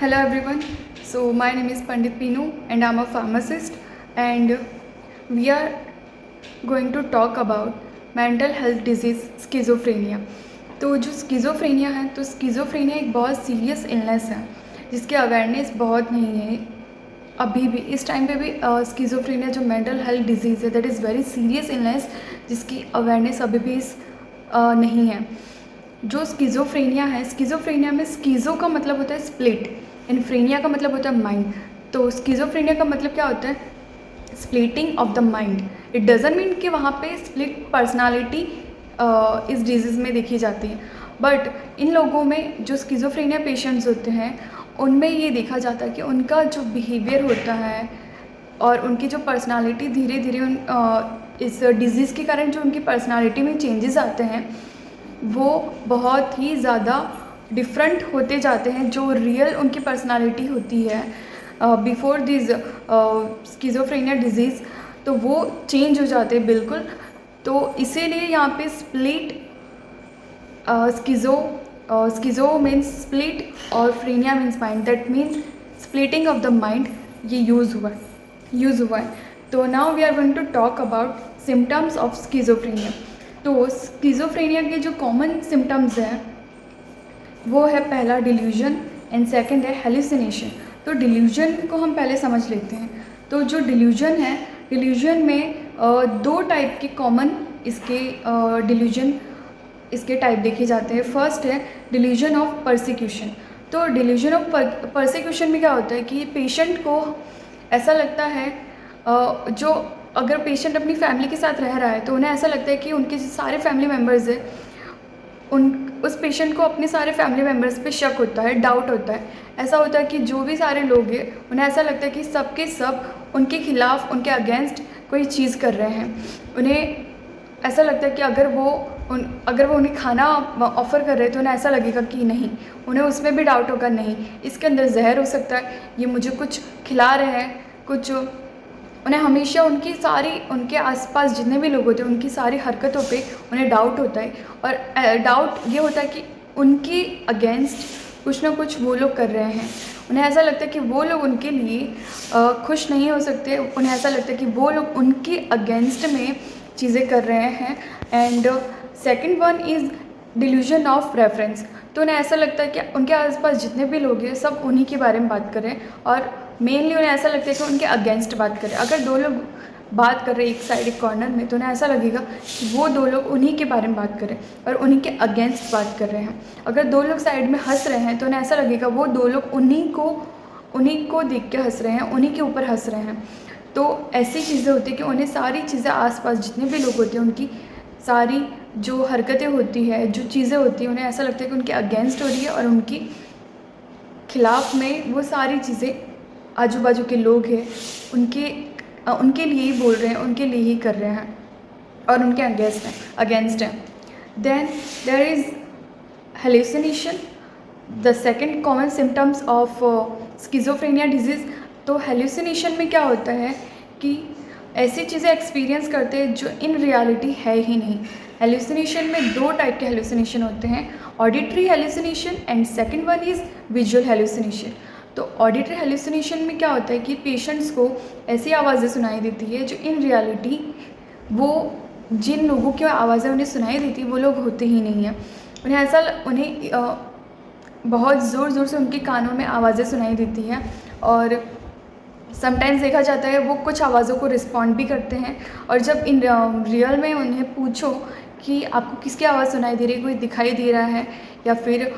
Hello everyone. So my name is Pandit Pinu and I'm a pharmacist and we are going to talk about mental health disease schizophrenia. तो जो schizophrenia है तो schizophrenia एक बहुत serious illness है जिसकी awareness बहुत नहीं है अभी भी इस टाइम पे भी स्किज़ोफ्रेनिया जो मेंटल हेल्थ डिजीज़ है that is very serious illness जिसकी अवेयरनेस अभी भी नहीं है। जो स्किज़ोफ्रेनिया है, स्किज़ोफ्रेनिया में स्किज़ो का मतलब होता है स्प्लिट एंड फ्रेनिया का मतलब होता है माइंड। तो स्किज़ोफ्रेनिया का मतलब क्या होता है? Splitting of the mind. It doesn't mean कि वहाँ पे स्प्लिट पर्सनालिटी इस डिजीज़ में देखी जाती है, बट इन लोगों में जो स्किज़ोफ्रेनिया पेशेंट्स होते हैं उनमें ये देखा जाता है कि उनका जो बिहेवियर होता है और उनकी जो पर्सनालिटी धीरे धीरे इस डिज़ीज़ के कारण जो उनकी पर्सनालिटी में चेंजेस आते हैं वो बहुत ही ज़्यादा डिफरेंट होते जाते हैं। जो रियल उनकी पर्सनालिटी होती है बिफोर दिस स्किज़ोफ्रेनिया डिज़ीज़ तो वो चेंज हो जाते हैं बिल्कुल। तो इसीलिए यहाँ पे स्प्लिट स्किज़ो मीन्स स्प्लिट और phrenia means mind, that means splitting of the mind ये यूज़ हुआ है। तो now we are going to talk about symptoms of schizophrenia. तो स्किज़ोफ्रेनिया के जो कॉमन सिम्टम्स हैं वो है पहला डिल्यूजन एंड सेकंड है हेलुसिनेशन। तो डिल्यूजन को हम पहले समझ लेते हैं। तो जो डिल्यूजन है, डिल्यूजन में दो टाइप के कॉमन इसके डिल्यूजन इसके टाइप देखे जाते हैं। फर्स्ट है डिल्यूजन ऑफ परसिक्यूशन। तो डिल्यूजन ऑफ परसिक्यूशन में क्या होता है कि पेशेंट को ऐसा लगता है जो अगर पेशेंट अपनी फैमिली के साथ रह रहा है तो उन्हें ऐसा लगता है कि उनके जो सारे फैमिली मेम्बर्स हैं उस पेशेंट को अपने सारे फैमिली मेम्बर्स पे शक होता है, डाउट होता है। ऐसा होता है कि जो भी सारे लोग हैं उन्हें ऐसा लगता है कि सब के सब उनके खिलाफ, उनके अगेंस्ट कोई चीज़ कर रहे हैं। उन्हें ऐसा लगता है कि अगर वो उन्हें खाना ऑफ़र कर रहे हैं तो उन्हें ऐसा लगेगा कि नहीं, उन्हें उसमें भी डाउट होगा नहीं इसके अंदर जहर हो सकता है, ये मुझे कुछ खिला रहे हैं कुछ। उन्हें हमेशा उनके आसपास जितने भी लोग होते हैं उनकी सारी हरकतों पे उन्हें डाउट होता है और डाउट ये होता है कि उनके अगेंस्ट कुछ ना कुछ वो लोग कर रहे हैं। उन्हें ऐसा लगता है कि वो लोग उनके लिए खुश नहीं हो सकते। उन्हें ऐसा लगता है कि वो लोग उनके अगेंस्ट में चीज़ें कर रहे हैं। And second one is delusion of reference. तो उन्हें ऐसा लगता है कि उनके आसपास जितने भी लोग हैं सब उन्हीं के बारे में बात कर रहे हैं और मेनली उन्हें ऐसा लगता है कि उनके अगेंस्ट बात करें। अगर दो लोग बात कर रहे हैं एक साइड एक कॉर्नर में तो उन्हें ऐसा लगेगा कि वो दो लोग उन्हीं के बारे में बात करें और उन्हीं के अगेंस्ट बात कर रहे हैं। अगर दो लोग साइड में हंस रहे हैं तो उन्हें ऐसा लगेगा वो दो लोग उन्हीं को देख के हंस रहे हैं, उन्हीं के ऊपर हंस रहे हैं। तो ऐसी चीज़ें होती हैं कि उन्हें सारी चीज़ें आसपास जितने भी लोग होते हैं उनकी सारी जो हरकतें होती है, जो चीज़ें होती हैं, उन्हें ऐसा लगता है कि उनके अगेंस्ट हो रही है और उनके खिलाफ में वो सारी चीज़ें आजू बाजू के लोग हैं उनके लिए ही बोल रहे हैं, उनके लिए ही कर रहे हैं और उनके अगेंस्ट हैं। Then there is hallucination, the second common symptoms of schizophrenia disease. तो हेलुसिनेशन में क्या होता है कि ऐसी चीज़ें एक्सपीरियंस करते हैं जो इन रियलिटी है ही नहीं। हेलुसिनेशन में दो टाइप के हेलुसिनेशन होते हैं, auditory hallucination and second one is visual hallucination. तो ऑडिटरी हेलुसिनेशन में क्या होता है कि पेशेंट्स को ऐसी आवाज़ें सुनाई देती है जो इन रियलिटी वो जिन लोगों की आवाज़ें उन्हें सुनाई देती वो लोग होते ही नहीं हैं। उन्हें बहुत ज़ोर ज़ोर से उनके कानों में आवाज़ें सुनाई देती हैं और समटाइम्स देखा जाता है वो कुछ आवाज़ों को रिस्पॉन्ड भी करते हैं। और जब इन रियल में उन्हें पूछो कि आपको किसकी आवाज़ सुनाई दे रही है, कोई दिखाई दे रहा है या फिर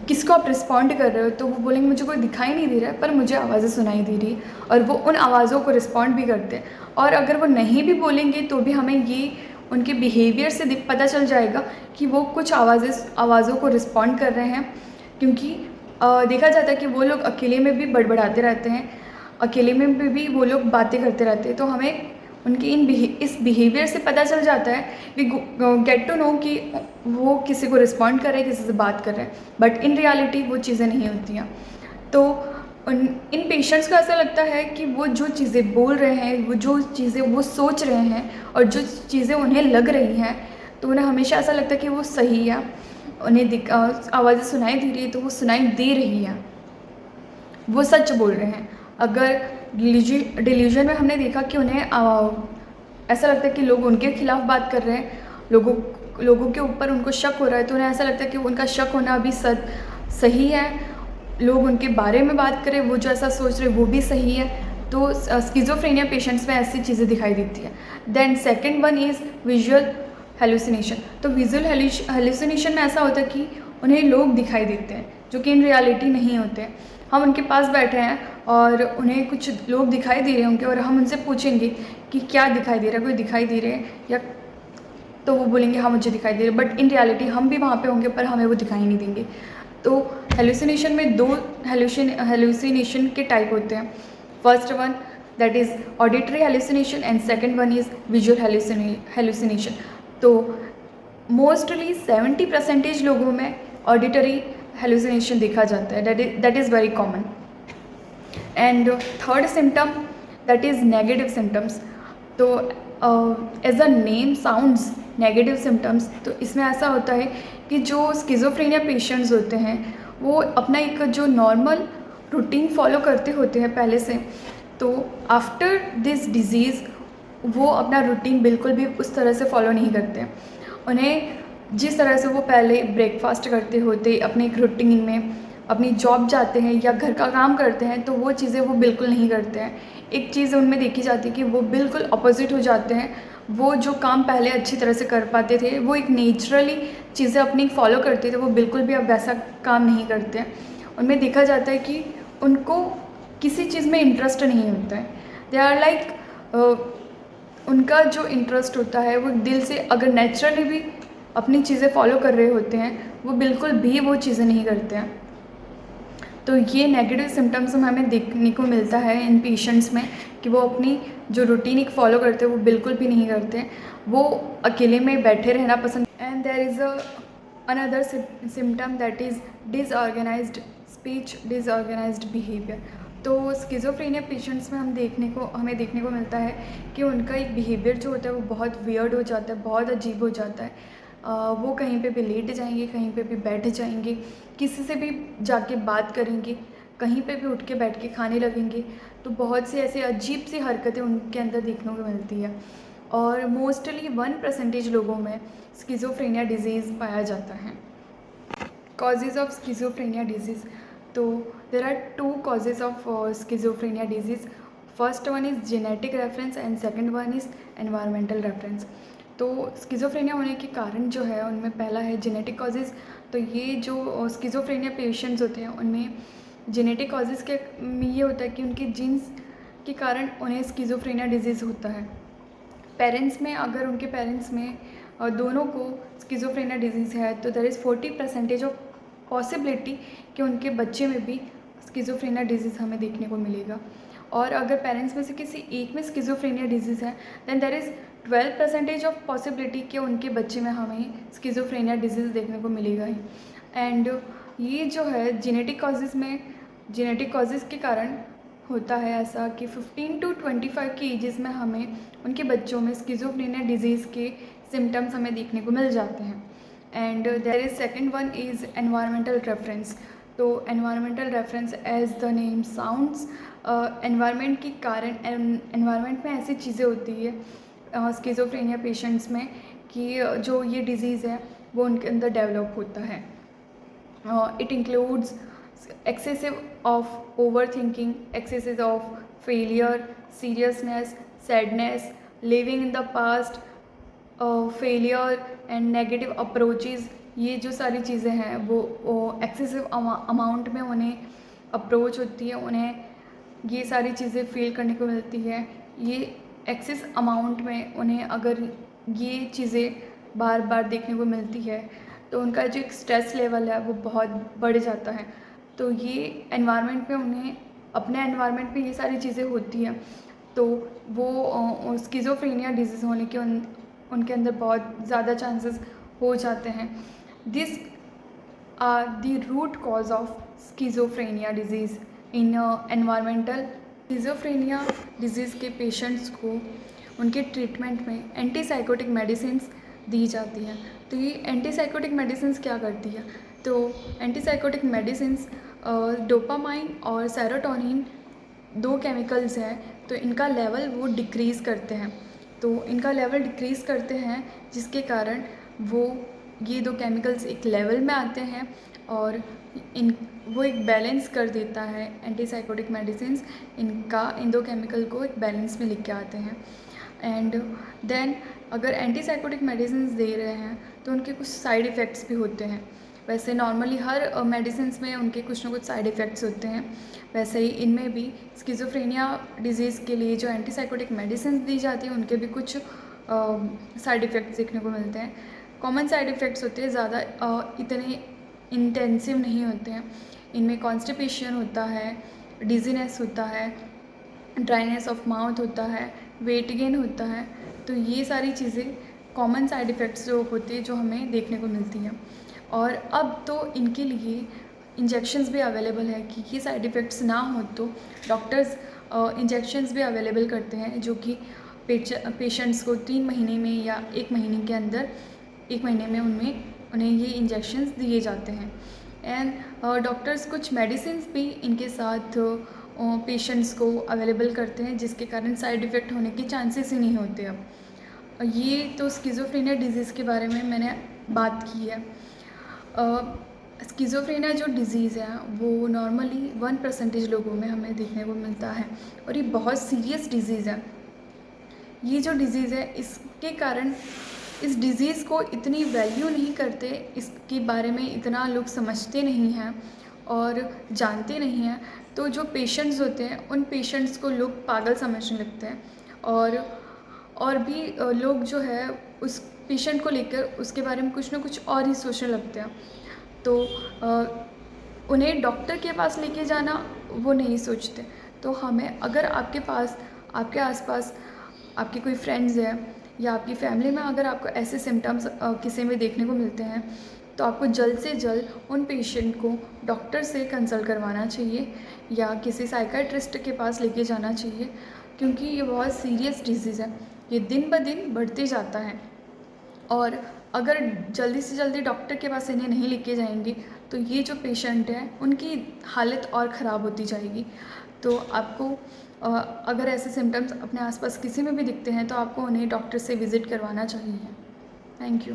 किसको आप रिस्पॉन्ड कर रहे हो, तो वो बोलेंगे मुझे कोई दिखाई नहीं दे रहा है पर मुझे आवाज़ें सुनाई दे रही है और वो उन आवाज़ों को रिस्पॉन्ड भी करते हैं। और अगर वो नहीं भी बोलेंगे तो भी हमें ये उनके बिहेवियर से पता चल जाएगा कि वो कुछ आवाज़ों को रिस्पॉन्ड कर रहे हैं, क्योंकि देखा जाता है कि वो लोग अकेले में भी बड़बड़ाते रहते हैं, अकेले में भी वो लोग बातें करते रहते हैं। तो हमें उनके इस बिहेवियर से पता चल जाता है, वी गेट टू नो कि वो किसी को रिस्पॉन्ड कर रहे हैं, किसी से बात कर रहे हैं, बट इन रियलिटी वो चीज़ें नहीं होती हैं। तो इन पेशेंट्स को ऐसा लगता है कि वो जो चीज़ें बोल रहे हैं, वो जो चीज़ें वो सोच रहे हैं और जो चीज़ें उन्हें लग रही हैं तो उन्हें हमेशा ऐसा लगता है कि वो सही है। उन्हें आवाज़ें सुनाई दे रही है तो वो सुनाई दे रही है, वो सच बोल रहे हैं। अगर डिल्यूजन में हमने देखा कि उन्हें ऐसा लगता है कि लोग उनके खिलाफ बात कर रहे हैं, लोगों के ऊपर उनको शक हो रहा है, तो उन्हें ऐसा लगता है कि उनका शक होना अभी सही है, लोग उनके बारे में बात करें, वो जो ऐसा सोच रहे वो भी सही है। तो स्किज़ोफ्रेनिया पेशेंट्स में ऐसी चीज़ें दिखाई देती है। Then second one is visual hallucination. तो विजुअल हेलुसिनेशन में ऐसा होता है कि उन्हें लोग दिखाई देते हैं जो कि इन रियलिटी नहीं होते हैं। हम उनके पास बैठे हैं और उन्हें कुछ लोग दिखाई दे रहे होंगे और हम उनसे पूछेंगे कि क्या दिखाई दे रहा है, कोई दिखाई दे रहे हैं या, तो वो बोलेंगे हाँ मुझे दिखाई दे रहा है, बट इन रियलिटी हम भी वहाँ पे होंगे पर हमें वो दिखाई नहीं देंगे। तो हेलुसिनेशन में दो हेलुसिनेशन के टाइप होते हैं। First one that is auditory hallucination and second one is visual hallucination. तो मोस्टली 70% लोगों में ऑडिटरी हेलुसिनेशन देखा जाता है, that is very common. And third symptom that is negative symptoms. तो as a name sounds negative symptoms, तो इसमें ऐसा होता है कि जो स्किज़ोफ्रेनिया पेशेंट्स होते हैं वो अपना एक जो नॉर्मल रूटीन फॉलो करते होते हैं पहले से, तो आफ्टर दिस डिज़ीज़ वो अपना रूटीन बिल्कुल भी उस तरह से फॉलो नहीं करते। उन्हें जिस तरह से वो पहले ब्रेकफास्ट करते होते अपने एक रूटीन में, अपनी जॉब जाते हैं या घर का काम करते हैं, तो वो चीज़ें वो बिल्कुल नहीं करते हैं। एक चीज़ उनमें देखी जाती है कि वो बिल्कुल अपोजिट हो जाते हैं। वो जो काम पहले अच्छी तरह से कर पाते थे, वो एक नेचुरली चीज़ें अपनी फॉलो करते थे, वो बिल्कुल भी अब वैसा काम नहीं करते हैं। उनमें देखा जाता है कि उनको किसी चीज़ में इंटरेस्ट नहीं होता है। दे आर लाइक उनका जो इंटरेस्ट होता है वो दिल से, अगर नेचुरली भी अपनी चीज़ें फॉलो कर रहे होते हैं, वो बिल्कुल भी वो चीज़ें नहीं करते हैं। तो ये नेगेटिव सिम्टम्स हमें देखने को मिलता है इन पेशेंट्स में कि वो अपनी जो रूटीन एक फॉलो करते हैं वो बिल्कुल भी नहीं करते, वो अकेले में बैठे रहना पसंद। And there is another symptom that is disorganised speech, disorganised behaviour. तो स्किज़ोफ्रेनिया पेशेंट्स में हमें देखने को मिलता है कि उनका एक बिहेवियर जो होता है वो बहुत वियर्ड हो जाता है, बहुत अजीब हो जाता है। वो कहीं पे भी लेट जाएंगे, कहीं पे भी बैठ जाएंगे, किसी से भी जाके बात करेंगे, कहीं पे भी उठ के बैठ के खाने लगेंगे। तो बहुत सी ऐसे अजीब सी हरकतें उनके अंदर देखने को मिलती है। और मोस्टली 1% लोगों में स्किज़ोफ्रेनिया डिजीज़ पाया जाता है। कॉजेज़ ऑफ स्किज़ोफ्रेनिया डिजीज़, तो there are 2 causes of schizophrenia disease. First one is genetic reference and second one is environmental reference. तो स्किज़ोफ्रेनिया होने के कारण जो है उनमें पहला है जेनेटिक कॉजेज़। तो ये जो स्किज़ोफ्रेनिया पेशेंट्स होते हैं उनमें जेनेटिक कॉजेज़ के ये होता है कि उनके जीन्स के कारण उन्हें स्किज़ोफ्रेनिया डिजीज़ होता है। पेरेंट्स में, अगर उनके पेरेंट्स में दोनों को स्किज़ोफ्रेनिया डिजीज़ है तो देयर इज़ 40% ऑफ पॉसिबिलिटी कि उनके बच्चे में भी स्किज़ोफ्रेनिया डिजीज़ हमें देखने को मिलेगा। और अगर पेरेंट्स में से किसी एक में स्किज़ोफ्रेनिया डिजीज़ है then there is 12% of possibility कि उनके बच्चे में हमें स्किज़ोफ्रेनिया डिजीज़ देखने को मिलेगा ही। एंड ये जो है जेनेटिक कॉजेज़ के कारण होता है ऐसा कि 15 to 25 की एजेस में हमें उनके बच्चों में स्किज़ोफ्रेनिया डिजीज़ के सिम्टम्स हमें देखने को मिल जाते हैं। And there is second one is environmental reference. तो environmental reference as the name sounds, environment के कारण, एनवायरनमेंट में ऐसी चीज़ें होती है स्किज़ोफ्रेनिया पेशेंट्स में कि जो ये डिज़ीज़ है वो उनके अंदर डेवलप होता है। It includes excessive of overthinking, excesses of failure, seriousness, sadness, living in the past, failure and negative approaches। ये जो सारी चीज़ें हैं वो एक्सेसिव अमाउंट में उन्हें अप्रोच होती है, उन्हें ये सारी चीज़ें फील करने को मिलती है। ये एक्सेस अमाउंट में उन्हें अगर ये चीज़ें बार बार देखने को मिलती है तो उनका जो एक स्ट्रेस लेवल है वो बहुत बढ़ जाता है। तो ये एनवायरनमेंट में उन्हें, अपने एनवायरनमेंट में ये सारी चीज़ें होती हैं तो वो स्किज़ोफ्रेनिया डिजीज़ होने के उनके अंदर बहुत ज़्यादा चांसेस हो जाते हैं। This are the root cause of schizophrenia disease in environmental. Schizophrenia disease के पेशेंट्स को उनके ट्रीटमेंट में एंटीसाइकोटिक मेडिसिन्स दी जाती हैं। तो ये एंटीसाइकोटिक मेडिसिन्स क्या करती है? तो एंटीसाइकोटिक मेडिसिन्स डोपामाइन और सेरोटोनिन 2 केमिकल्स हैं, तो इनका लेवल वो डिक्रीज़ करते हैं। तो इनका लेवल डिक्रीज़ करते हैं जिसके कारण ये 2 केमिकल्स एक लेवल में आते हैं और वो एक बैलेंस कर देता है। एंटीसाइकोटिक मेडिसिन्स इन 2 केमिकल को एक बैलेंस में लेके आते हैं। एंड देन अगर एंटीसाइकोटिक मेडिसिन्स दे रहे हैं तो उनके कुछ साइड इफ़ेक्ट्स भी होते हैं। वैसे नॉर्मली हर मेडिसिन्स में उनके कुछ ना कुछ साइड इफ़ेक्ट्स होते हैं, वैसे ही इनमें भी स्किज़ोफ्रेनिया डिजीज़ के लिए जो एंटीसाइकोटिक मेडिसिन्स दी जाती हैं उनके भी कुछ साइड इफ़ेक्ट्स देखने को मिलते हैं। कॉमन साइड इफ़ेक्ट्स होते हैं, ज़्यादा इतने इंटेंसिव नहीं होते हैं। इनमें कॉन्स्टिपेशन होता है, डिज़ीनेस होता है, ड्राइनेस ऑफ माउथ होता है, वेट गेन होता है। तो ये सारी चीज़ें कॉमन साइड इफ़ेक्ट्स जो होते हैं जो हमें देखने को मिलती हैं। और अब तो इनके लिए इंजेक्शंस भी अवेलेबल है कि ये साइड इफ़ेक्ट्स ना हो तो डॉक्टर्स इंजेक्शंस भी अवेलेबल करते हैं जो कि पेशेंट्स को 3 महीने में या 1 महीने के अंदर 1 महीने में उन्हें ये इंजेक्शंस दिए जाते हैं। एंड डॉक्टर्स कुछ मेडिसिन्स भी इनके साथ पेशेंट्स को अवेलेबल करते हैं जिसके कारण साइड इफ़ेक्ट होने के चांसेस ही नहीं होते अब। ये तो स्किज़ोफ्रेनिया डिजीज़ के बारे में मैंने बात की है। स्किज़ोफ्रेनिया जो डिज़ीज़ है वो नॉर्मली 1% लोगों में हमें देखने को मिलता है और ये बहुत सीरियस डिज़ीज़ है। ये जो डिज़ीज़ है इसके कारण इस डिज़ीज़ को इतनी वैल्यू नहीं करते, इसके बारे में इतना लोग समझते नहीं हैं और जानते नहीं हैं। तो जो पेशेंट्स होते हैं उन पेशेंट्स को लोग पागल समझने लगते हैं और भी लोग जो है उस पेशेंट को लेकर उसके बारे में कुछ ना कुछ और ही सोचने लगते हैं। तो उन्हें डॉक्टर के पास लेके जाना वो नहीं सोचते। तो हमें अगर आपके आसपास आपके कोई फ्रेंड्स हैं या आपकी फैमिली में अगर आपको ऐसे सिम्टम्स किसी में देखने को मिलते हैं तो आपको जल्द से जल्द उन पेशेंट को डॉक्टर से कंसल्ट करवाना चाहिए या किसी साइकियाट्रिस्ट के पास लेके जाना चाहिए, क्योंकि ये बहुत सीरियस डिजीज़ है। ये दिन ब दिन बढ़ते जाता है और अगर जल्दी से जल्दी डॉक्टर के पास इन्हें नहीं लेके जाएंगे तो ये जो पेशेंट हैं उनकी हालत और ख़राब होती जाएगी। तो आपको अगर ऐसे सिम्टम्स अपने आसपास किसी में भी दिखते हैं तो आपको उन्हें डॉक्टर से विज़िट करवाना चाहिए। Thank you.